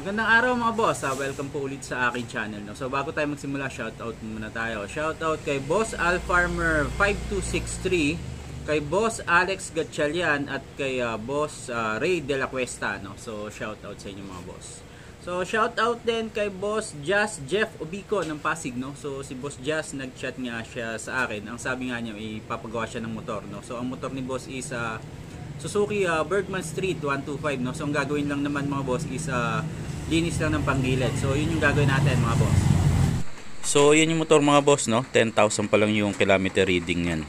Magandang araw mga boss, welcome po ulit sa aking channel. No? So bago tayo magsimula, shoutout muna tayo. Shoutout kay Boss Al Farmer 5263, kay Boss Alex Gatchalian at kay Boss Ray De La Cuesta. No? So shoutout sa inyo mga boss. So shoutout din kay Boss Jazz Jeff Obico ng Pasig. No? So si Boss Jazz nag-chat nga siya sa akin. Ang sabi nga niya, ipapagawa siya ng motor. No? So ang motor ni boss is Suzuki Bergman Street 125. No? So ang gagawin lang naman mga boss is linis lang ng panggilid. So yun yung gagawin natin mga boss. So yun yung motor mga boss, no? 10,000 pa lang yung kilometer reading yan.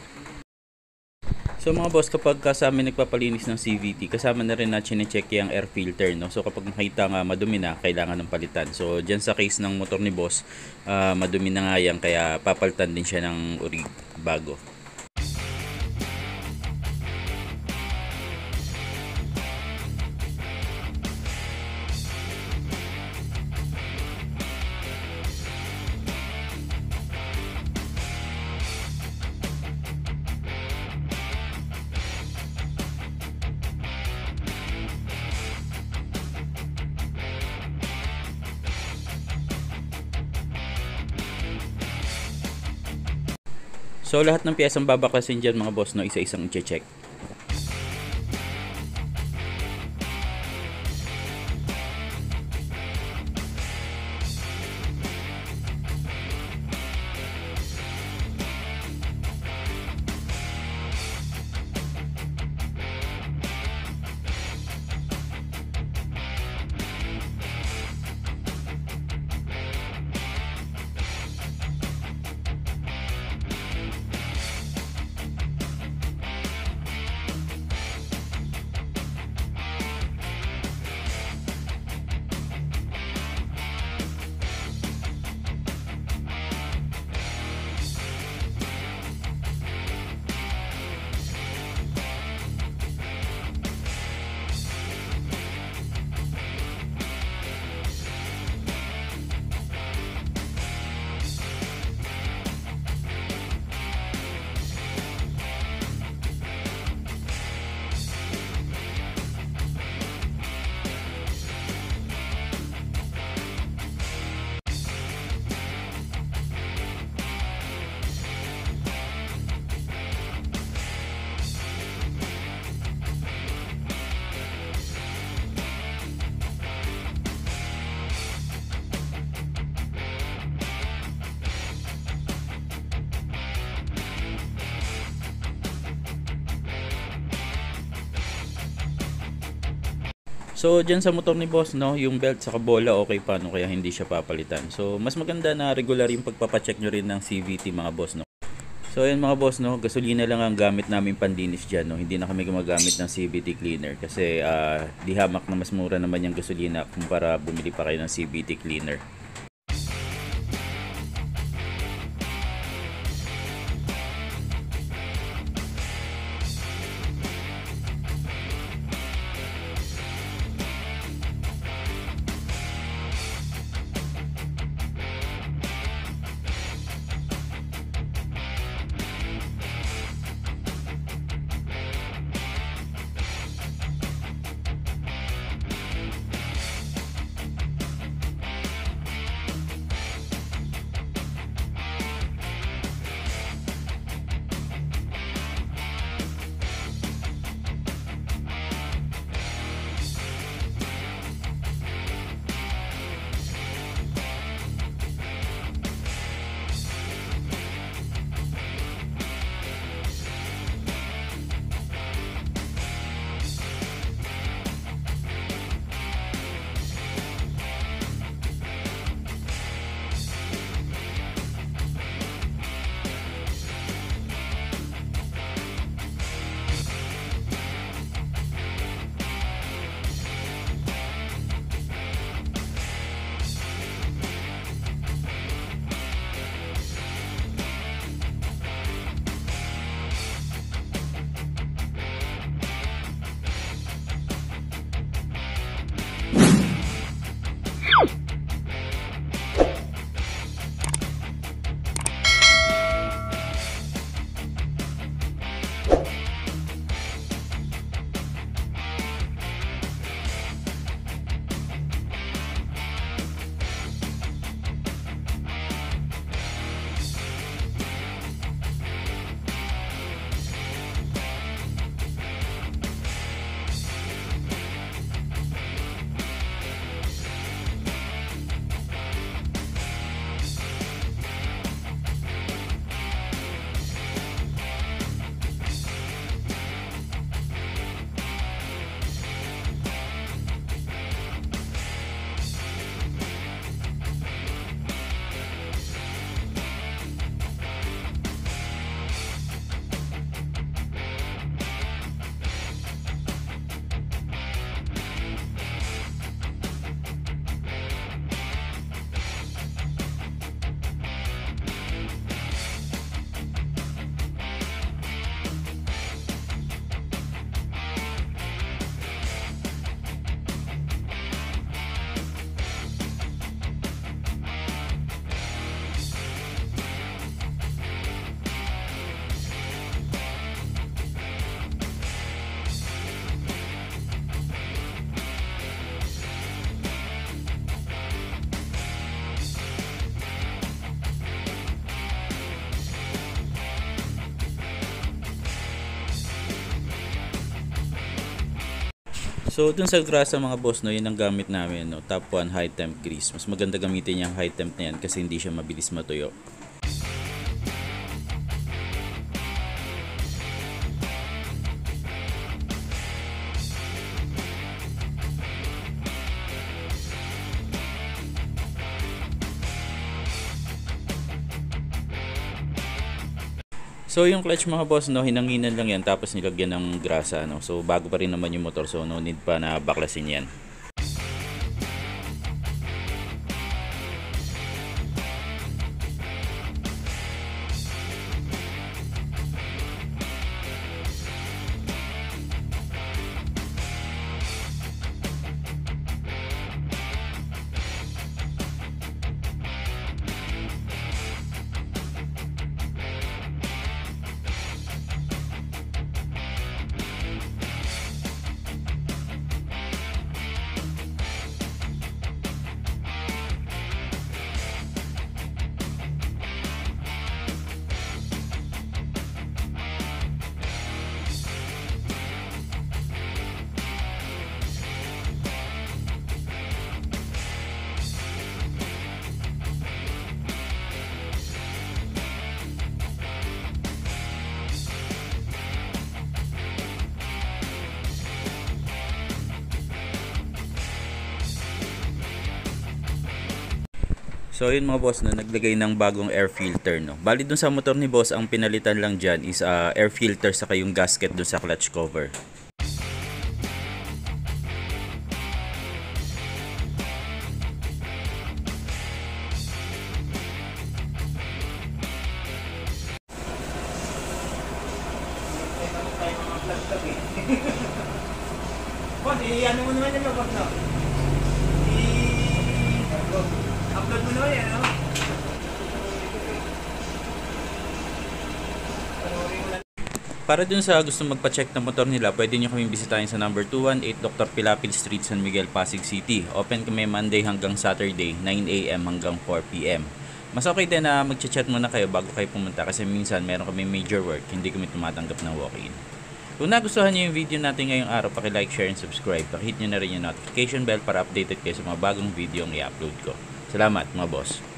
So mga boss, kapag kasama nagpapalinis ng CVT, kasama na rin na chine-check yung air filter, no? So kapag nakita nga madumi na, kailangan ng palitan. So dyan sa case ng motor ni boss, madumi na nga yan, kaya papalitan din siya ng uri bago. So lahat ng piyesang babaklasin dyan mga boss, no, isa-isang i-check. So dyan sa motor ni boss, no, yung belt sa bola okay pa, no, kaya hindi siya papalitan. So mas maganda na regular yung pagpapacheck nyo rin ng CVT mga boss, no. So ayan mga boss, no, gasolina lang ang gamit namin pandinis dyan, no. Hindi na kami gumagamit ng CVT cleaner kasi di hamak na mas mura naman yung gasolina kumpara bumili pa kayo ng CVT cleaner. So dun sa grasa mga boss, no, yun ang gamit namin, no, top 1 high temp grease. Mas maganda gamitin yung high temp na yan kasi hindi siya mabilis matuyo. So yung clutch mga boss, no, hinanginan lang yan tapos nilagyan ng grasa, no. So bago pa rin naman yung motor, so no need pa na baklasin yan. So yun mga boss, no, naglagay ng bagong air filter, no. Bali dun sa motor ni boss, ang pinalitan lang dyan is air filter saka yung gasket dun sa clutch cover. Boss, ano mo naman yung boss, no? Upload mo naman yan, no? Para dun sa gusto magpa-check ng motor nila, pwede nyo kaming bisitahin sa number 218 Dr. Pilapil Street, San Miguel, Pasig City. Open kami Monday hanggang Saturday, 9 AM hanggang 4 PM. Mas okay din na mag-chat muna kayo bago kayo pumunta kasi minsan meron kami major work, hindi kami tumatanggap ng walk-in. Kung nagustuhan nyo yung video natin ngayong araw, paki-like, share, and subscribe. Paki-hit nyo na rin yung notification bell para updated kayo sa mga bagong video ang i-upload ko. Salamat mga boss!